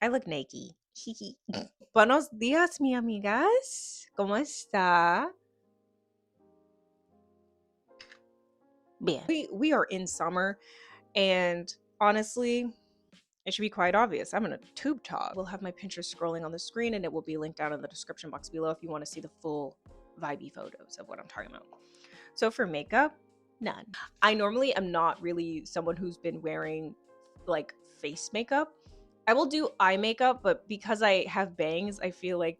I look naked. Buenos días, mi amigas. ¿Cómo está? Bien. We are in summer, and honestly, it should be quite obvious. I'm in a tube top. We'll have my Pinterest scrolling on the screen, and it will be linked down in the description box below if you want to see the full vibey photos of what I'm talking about. So for makeup, none. I normally am not really someone who's been wearing like face makeup. I will do eye makeup, but because I have bangs, I feel like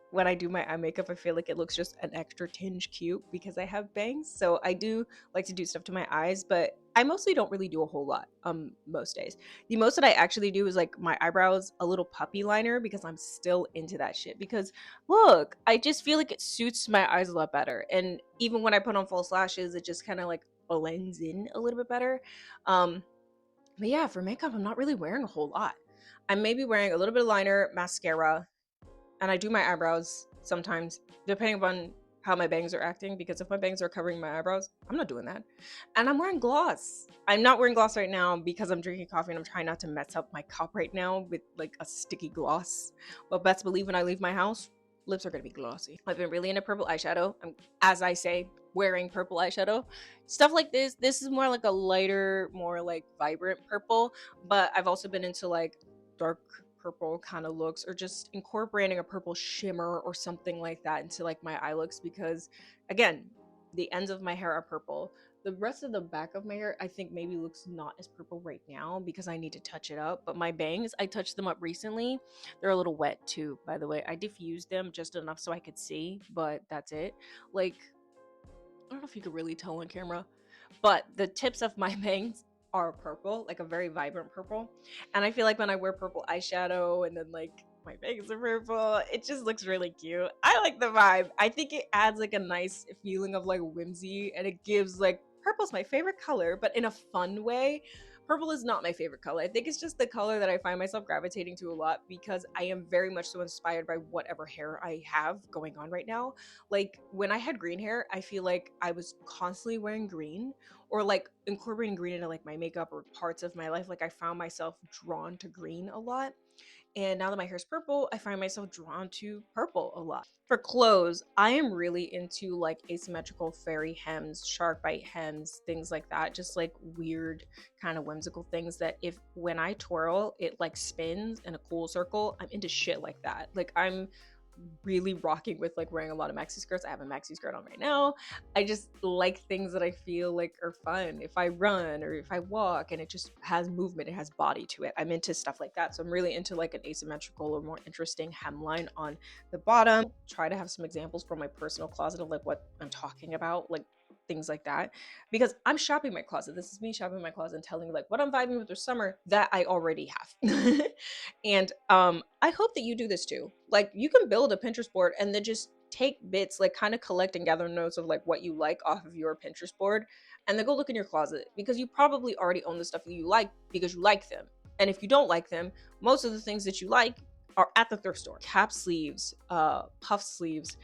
when I do my eye makeup, I feel like it looks just an extra tinge cute because I have bangs. So I do like to do stuff to my eyes, but I mostly don't really do a whole lot most days. The most that I actually do is like my eyebrows, a little puppy liner because I'm still into that shit. Because look, I just feel like it suits my eyes a lot better. And even when I put on false lashes, it just kind of like blends in a little bit better. Um but yeah, for makeup, I'm not really wearing a whole lot. I'm maybe wearing a little bit of liner, mascara, and I do my eyebrows sometimes, depending upon how my bangs are acting. Because if my bangs are covering my eyebrows, I'm not doing that. And I'm wearing gloss. I'm not wearing gloss right now because I'm drinking coffee and I'm trying not to mess up my cup right now with like a sticky gloss. But best believe when I leave my house, lips are gonna be glossy. I've been really into purple eyeshadow. I'm, as I say, wearing purple eyeshadow. Stuff like this. This is more like a lighter, more like vibrant purple. But I've also been into like dark purple kind of looks, or just incorporating a purple shimmer or something like that into like my eye looks, because again, the ends of my hair are purple. The rest of the back of my hair I think maybe looks not as purple right now because I need to touch it up. But my bangs, I touched them up recently. They're a little wet too, by the way. I diffused them just enough so I could see, but that's it. Like, I don't know if you could really tell on camera, but the tips of my bangs are purple, like a very vibrant purple. And I feel like when I wear purple eyeshadow and then like my bangs are purple, it just looks really cute. I like the vibe. I think it adds like a nice feeling of like whimsy, and it gives like purple's my favorite color, but in a fun way. Purple is not my favorite color. I think it's just the color that I find myself gravitating to a lot because I am very much so inspired by whatever hair I have going on right now. Like when I had green hair, I feel like I was constantly wearing green, or like incorporating green into like my makeup or parts of my life. Like I found myself drawn to green a lot. And now that my hair's purple, I find myself drawn to purple a lot. For clothes, I am really into like asymmetrical fairy hems, shark bite hems, things like that. Just like weird kind of whimsical things that if when I twirl, it like spins in a cool circle. I'm into shit like that. Like I'm really rocking with like wearing a lot of maxi skirts. I have a maxi skirt on right now. I just like things that I feel like are fun. If I run or if I walk and it just has movement, it has body to it. I'm into stuff like that. So I'm really into like an asymmetrical or more interesting hemline on the bottom. Try to have some examples from my personal closet of like what I'm talking about, like things like that, because I'm shopping my closet. This is me shopping my closet and telling you like what I'm vibing with this summer that I already have. And I hope that you do this too. Like you can build a Pinterest board and then just take bits, like kind of collect and gather notes of like what you like off of your Pinterest board, and then go look in your closet because you probably already own the stuff that you like because you like them. And if you don't like them, most of the things that you like are at the thrift store. Cap sleeves, puff sleeves,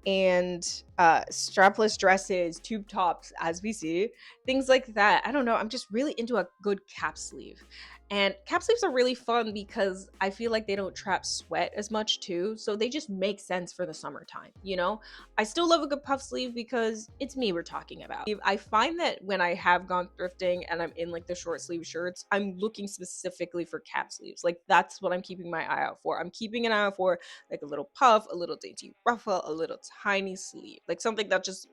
and strapless dresses, tube tops, as we see, things like that. I don't know. I'm just really into a good cap sleeve. And cap sleeves are really fun because I feel like they don't trap sweat as much too. So they just make sense for the summertime, you know? I still love a good puff sleeve because it's me we're talking about. I find that when I have gone thrifting and I'm in like the short sleeve shirts, I'm looking specifically for cap sleeves. Like that's what I'm keeping my eye out for. I'm keeping an eye out for like a little puff, a little dainty ruffle, a little tiny sleeve, like something that just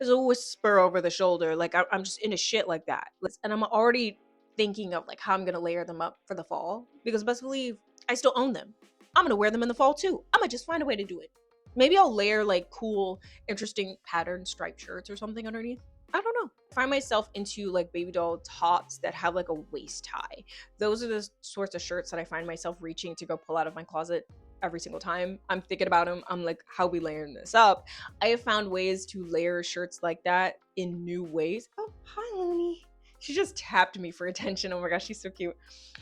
there's a whisper over the shoulder. Like I'm just into shit like that, and I'm already thinking of like how I'm gonna layer them up for the fall because best believe I still own them. I'm gonna wear them in the fall too. I'm gonna just find a way to do it. Maybe I'll layer like cool, interesting pattern striped shirts or something underneath. I don't know. I find myself into like baby doll tops that have like a waist tie. Those are the sorts of shirts that I find myself reaching to go pull out of my closet every single time I'm thinking about them. I'm like, how we layering this up? I have found ways to layer shirts like that in new ways. Oh, hi, Looney. She just tapped me for attention. Oh my gosh, she's so cute.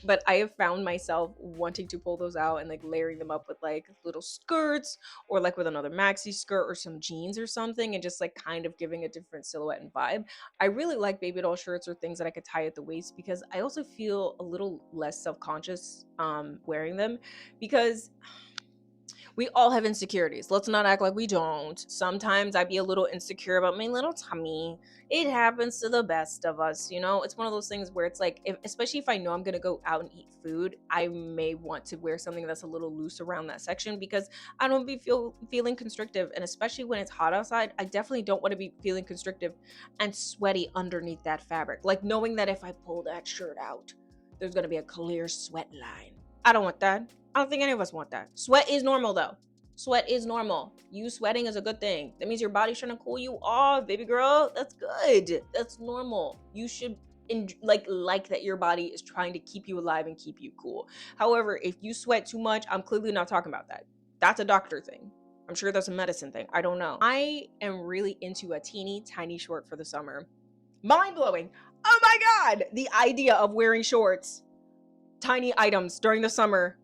But I have found myself wanting to pull those out and like layering them up with like little skirts or like with another maxi skirt or some jeans or something and just like kind of giving a different silhouette and vibe. I really like baby doll shirts or things that I could tie at the waist because I also feel a little less self-conscious wearing them because we all have insecurities. Let's not act like we don't. Sometimes I'd be a little insecure about my little tummy. It happens to the best of us, you know? It's one of those things where it's like, especially if I know I'm going to go out and eat food, I may want to wear something that's a little loose around that section because I don't be feeling constrictive. And especially when it's hot outside, I definitely don't want to be feeling constrictive and sweaty underneath that fabric. Like knowing that if I pull that shirt out, there's going to be a clear sweat line. I don't want that. I don't think any of us want that. Sweat is normal though. Sweat is normal. You sweating is a good thing. That means your body's trying to cool you off, baby girl. That's good. That's normal. You should like that your body is trying to keep you alive and keep you cool. However, if you sweat too much, I'm clearly not talking about that. That's a doctor thing. I'm sure that's a medicine thing. I don't know. I am really into a teeny tiny short for the summer. Mind blowing. Oh my god. The idea of wearing shorts, tiny items during the summer,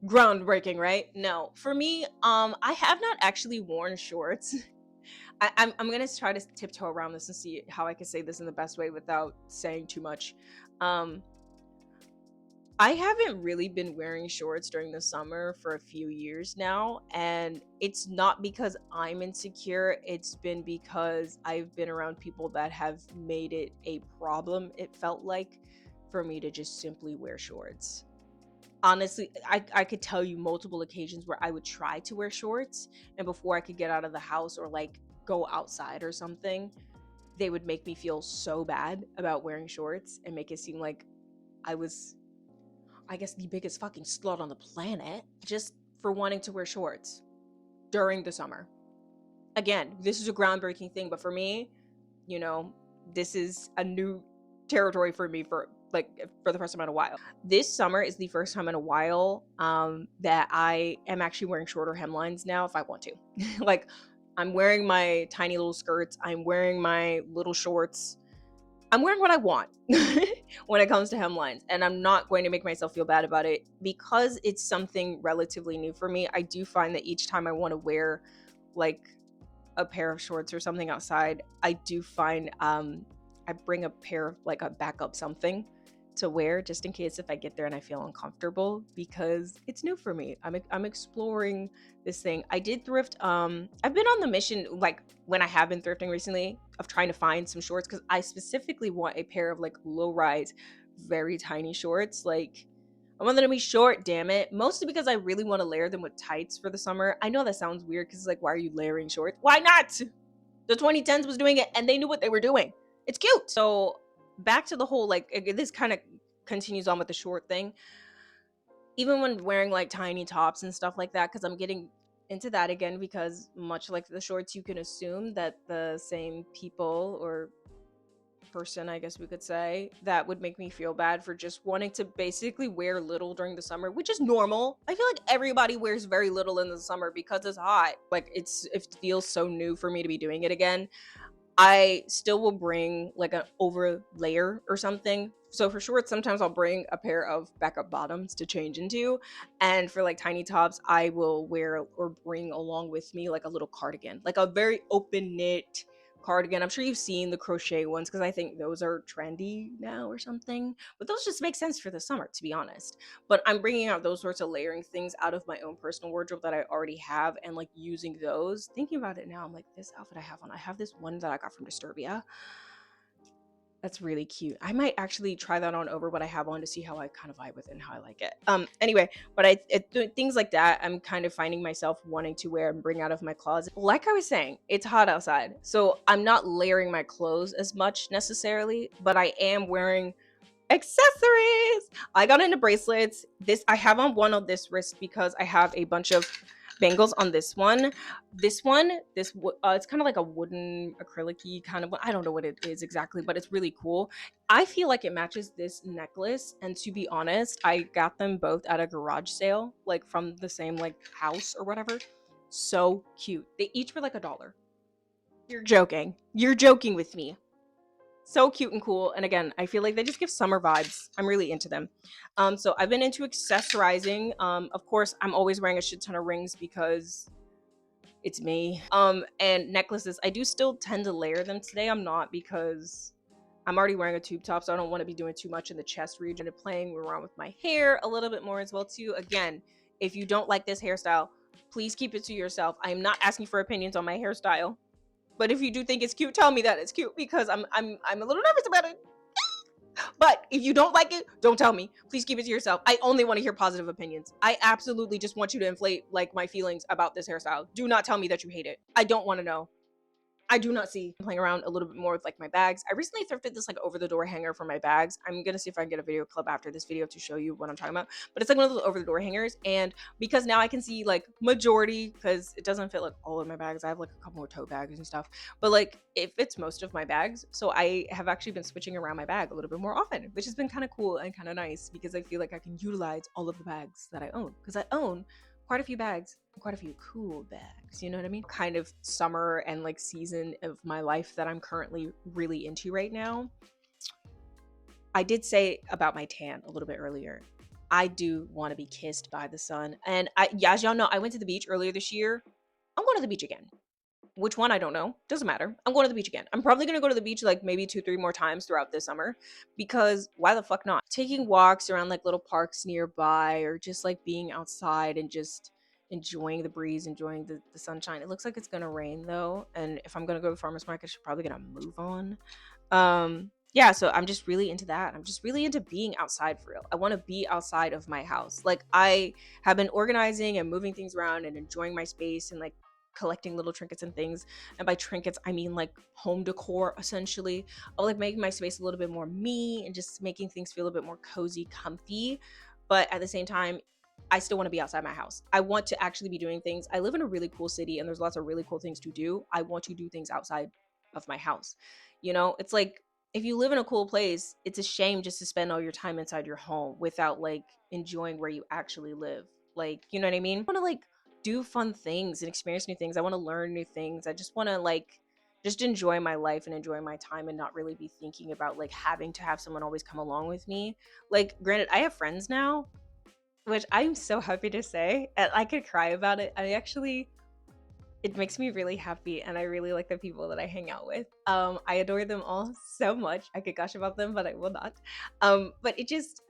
groundbreaking, right? No, for me, I have not actually worn shorts. I'm gonna try to tiptoe around this and see how I can say this in the best way without saying too much. um I haven't really been wearing shorts during the summer for a few years now, and it's not because I'm insecure. It's been because I've been around people that have made it a problem, it felt like, for me to just simply wear shorts. Honestly, I could tell you multiple occasions where I would try to wear shorts, and before I could get out of the house or like go outside or something, they would make me feel so bad about wearing shorts and make it seem like I was, I guess, the biggest fucking slut on the planet just for wanting to wear shorts during the summer. Again, this is a groundbreaking thing, but for me, you know, this is a new territory for me for the first time in a while. This summer is the first time in a while that I am actually wearing shorter hemlines now if I want to. Like I'm wearing my tiny little skirts, I'm wearing my little shorts. I'm wearing what I want when it comes to hemlines, and I'm not going to make myself feel bad about it because it's something relatively new for me. I do find that each time I want to wear like a pair of shorts or something outside, I do find I bring a pair of like a backup something to wear just in case if I get there and I feel uncomfortable because it's new for me. I'm exploring this thing. I did thrift. I've been on the mission, like when I have been thrifting recently, of trying to find some shorts because I specifically want a pair of like low rise, very tiny shorts. Like I want them to be short, damn it. Mostly because I really want to layer them with tights for the summer. I know that sounds weird because it's like, why are you layering shorts? Why not? The 2010s was doing it and they knew what they were doing. It's cute. So back to the whole this kind of continues on with the short thing. Even when wearing like tiny tops and stuff like that, because I'm getting into that again because much like the shorts, you can assume that the same people or person, I guess we could say, that would make me feel bad for just wanting to basically wear little during the summer, which is normal. I feel like everybody wears very little in the summer because it's hot. Like it feels so new for me to be doing it again. I still will bring like an over layer or something. So for shorts, sometimes I'll bring a pair of backup bottoms to change into. And for like tiny tops, I will wear or bring along with me like a little cardigan, like a very open knit cardigan. I'm sure you've seen the crochet ones because I think those are trendy now or something. But those just make sense for the summer, to be honest. But I'm bringing out those sorts of layering things out of my own personal wardrobe that I already have and like using those. Thinking about it now, I'm like, this outfit I have on, I have this one that I got from Disturbia. That's really cute. I might actually try that on over what I have on to see how I kind of vibe with it and how I like it. Anyway, but things like that, I'm kind of finding myself wanting to wear and bring out of my closet. Like I was saying, it's hot outside, so I'm not layering my clothes as much necessarily, but I am wearing accessories. I got into bracelets. This I have on one on this wrist because I have a bunch of bangles on this one. It's kind of like a wooden acrylic-y kind of one. I don't know what it is exactly, but it's really cool. I feel like it matches this necklace, and to be honest, I got them both at a garage sale, like from the same like house or whatever. So cute. They each were like $1. You're joking with me. So cute and cool. And again, I feel like they just give summer vibes. I'm really into them. So I've been into accessorizing. Of course, I'm always wearing a shit ton of rings because it's me. And necklaces. I do still tend to layer them. Today I'm not because I'm already wearing a tube top, so I don't want to be doing too much in the chest region. And playing around with my hair a little bit more as well too. Again, if you don't like this hairstyle, please keep it to yourself. I am not asking for opinions on my hairstyle. But if you do think it's cute, tell me that it's cute because I'm a little nervous about it. But if you don't like it, don't tell me. Please keep it to yourself. I only want to hear positive opinions. I absolutely just want you to inflate like my feelings about this hairstyle. Do not tell me that you hate it. I don't want to know. I do not see. I'm playing around a little bit more with like my bags. I recently thrifted this like over the door hanger for my bags. I'm gonna see if I can get a video clip after this video to show you what I'm talking about. But it's like one of those over the door hangers, and because now I can see like majority, because it doesn't fit like all of my bags. I have like a couple more tote bags and stuff, but like it fits most of my bags. So I have actually been switching around my bag a little bit more often, which has been kind of cool and kind of nice because I feel like I can utilize all of the bags that I own because I own quite a few bags, quite a few cool bags, you know what I mean? Kind of summer and like season of my life that I'm currently really into right now. I did say about my tan a little bit earlier. I do want to be kissed by the sun. And yeah, as y'all know, I went to the beach earlier this year. I'm going to the beach again. Which one I don't know, doesn't matter. I'm going to the beach again. I'm probably going to go to the beach like maybe 2-3 more times throughout this summer because why the fuck not? Taking walks around like little parks nearby or just like being outside and just enjoying the breeze, enjoying the sunshine. It looks like it's going to rain though, and if I'm going to go to the farmers market, I should probably going to move on. Yeah, so I'm just really into that. I'm just really into being outside for real. I want to be outside of my house. Like I have been organizing and moving things around and enjoying my space and like collecting little trinkets and things. And by trinkets, I mean like home decor essentially. I like making my space a little bit more me and just making things feel a bit more cozy, comfy. But at the same time, I still want to be outside my house. I want to actually be doing things. I live in a really cool city and there's lots of really cool things to do. I want to do things outside of my house. You know, it's like if you live in a cool place, it's a shame just to spend all your time inside your home without like enjoying where you actually live. Like, you know what I mean? I want to like do fun things and experience new things. I want to learn new things. I just want to like just enjoy my life and enjoy my time and not really be thinking about like having to have someone always come along with me. Like, granted, I have friends now, which I'm so happy to say, and I could cry about it. I actually it makes me really happy and I really like the people that I hang out with. I adore them all so much. I could gush about them, but I will not. But it just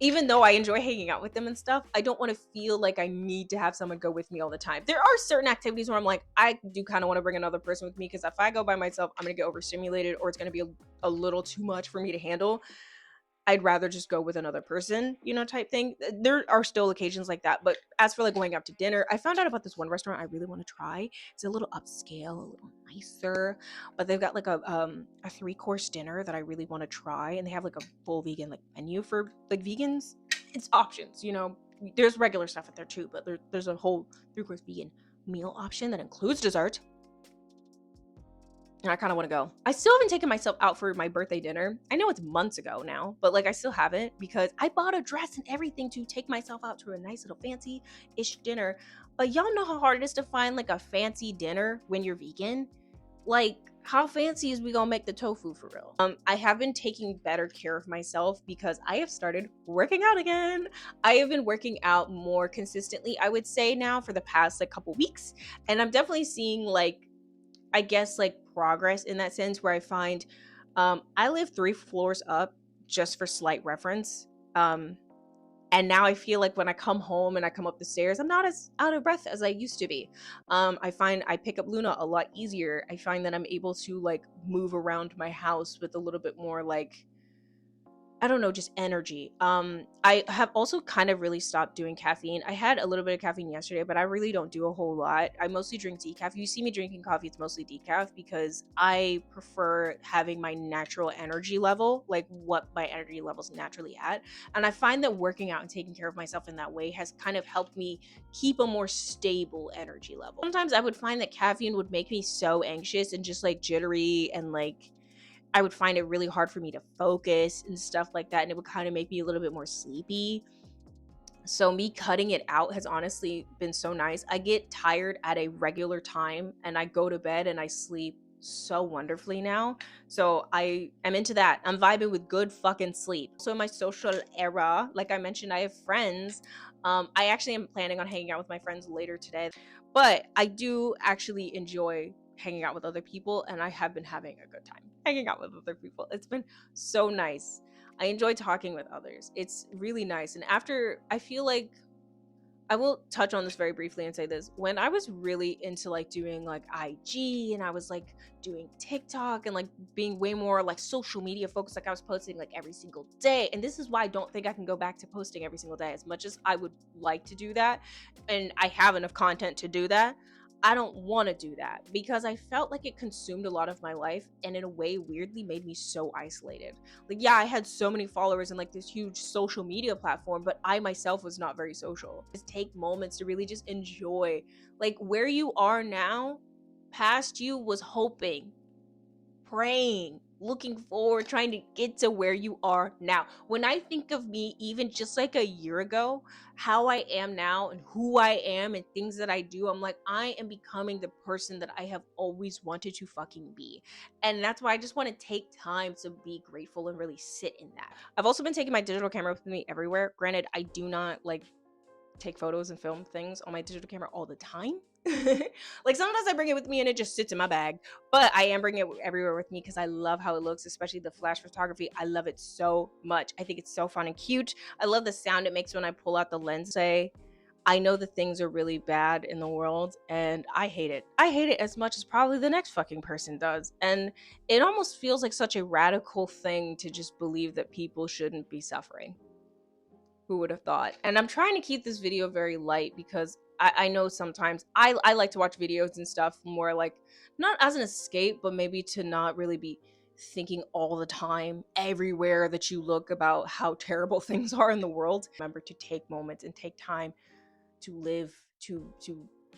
even though I enjoy hanging out with them and stuff, I don't want to feel like I need to have someone go with me all the time. There are certain activities where I'm like, I do kind of want to bring another person with me because if I go by myself, I'm going to get overstimulated or it's going to be a little too much for me to handle. I'd rather just go with another person, you know, type thing. There are still occasions like that. But as for like going out to dinner, I found out about this one restaurant I really want to try. It's a little upscale, a little nicer, but they've got like a 3-course dinner that I really want to try. And they have like a full vegan like menu for like vegans. It's options, you know. There's regular stuff at there too, but there's a whole 3-course vegan meal option that includes dessert. And I kind of want to go. I still haven't taken myself out for my birthday dinner. I know it's months ago now, but like I still haven't because I bought a dress and everything to take myself out to a nice little fancy-ish dinner. But y'all know how hard it is to find like a fancy dinner when you're vegan? Like, how fancy is we gonna make the tofu for real? I have been taking better care of myself because I have started working out again. I have been working out more consistently, I would say now for the past like couple weeks. And I'm definitely seeing like I guess like progress in that sense where I find I live 3 floors up just for slight reference. And now I feel like when I come home and I come up the stairs, I'm not as out of breath as I used to be. I find I pick up Luna a lot easier. I find that I'm able to like move around my house with a little bit more like I don't know, just energy. I have also kind of really stopped doing caffeine. I had a little bit of caffeine yesterday, but I really don't do a whole lot. I mostly drink decaf. You see me drinking coffee, it's mostly decaf because I prefer having my natural energy level, like what my energy level's naturally at. And I find that working out and taking care of myself in that way has kind of helped me keep a more stable energy level. Sometimes I would find that caffeine would make me so anxious and just like jittery and like I would find it really hard for me to focus and stuff like that. And it would kind of make me a little bit more sleepy. So me cutting it out has honestly been so nice. I get tired at a regular time and I go to bed and I sleep so wonderfully now. So I am into that. I'm vibing with good fucking sleep. So in my social era, like I mentioned, I have friends. I actually am planning on hanging out with my friends later today, but I do actually enjoy hanging out with other people, and I have been having a good time hanging out with other people. It's been so nice. I enjoy talking with others. It's really nice. And after, I feel like I will touch on this very briefly and say this. When I was really into like doing like IG and I was like doing TikTok and like being way more like social media focused, like I was posting like every single day. And this is why I don't think I can go back to posting every single day as much as I would like to do that. And I have enough content to do that. I don't want to do that because I felt like it consumed a lot of my life and in a way weirdly made me so isolated. Like, yeah, I had so many followers and like this huge social media platform, but I myself was not very social. Just take moments to really just enjoy like where you are now. Past you was hoping, praying, looking forward, trying to get to where you are now. When I think of me, even just like a year ago, how I am now and who I am and things that I do, I'm like, I am becoming the person that I have always wanted to fucking be. And that's why I just want to take time to be grateful and really sit in that. I've also been taking my digital camera with me everywhere. Granted, I do not like take photos and film things on my digital camera all the time. Like sometimes I bring it with me and it just sits in my bag, but I am bringing it everywhere with me because I love how it looks, especially the flash photography. I love it so much. I think it's so fun and cute. I love the sound it makes when I pull out the lens. I know that things are really bad in the world and I hate it. I hate it as much as probably the next fucking person does. And it almost feels like such a radical thing to just believe that people shouldn't be suffering. Who would have thought? And I'm trying to keep this video very light because I know sometimes I like to watch videos and stuff more like not as an escape, but maybe to not really be thinking all the time, everywhere that you look about how terrible things are in the world. Remember to take moments and take time to live, to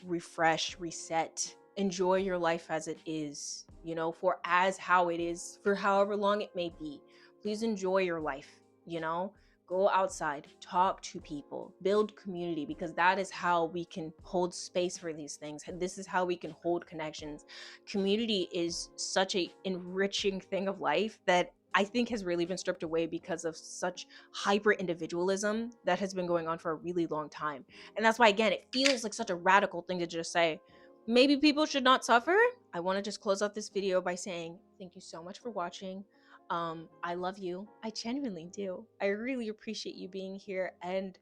refresh, reset, enjoy your life as it is, you know, for as how it is, for however long it may be. Please enjoy your life, you know? Go outside, talk to people, build community, because that is how we can hold space for these things. This is how we can hold connections. Community is such a enriching thing of life that I think has really been stripped away because of such hyper individualism that has been going on for a really long time. And that's why, again, it feels like such a radical thing to just say, maybe people should not suffer. I want to just close out this video by saying thank you so much for watching. I love you. I genuinely do. I really appreciate you being here, and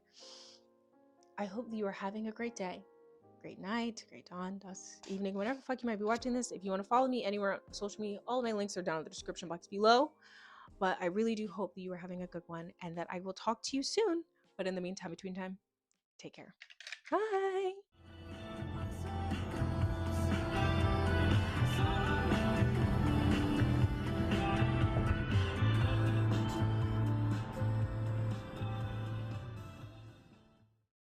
I hope that you are having a great day, great night, great dawn, dusk, evening, whatever the fuck you might be watching this. If you want to follow me anywhere on social media, all of my links are down in the description box below. But I really do hope that you are having a good one and that I will talk to you soon. But in the meantime, between time, take care. Bye.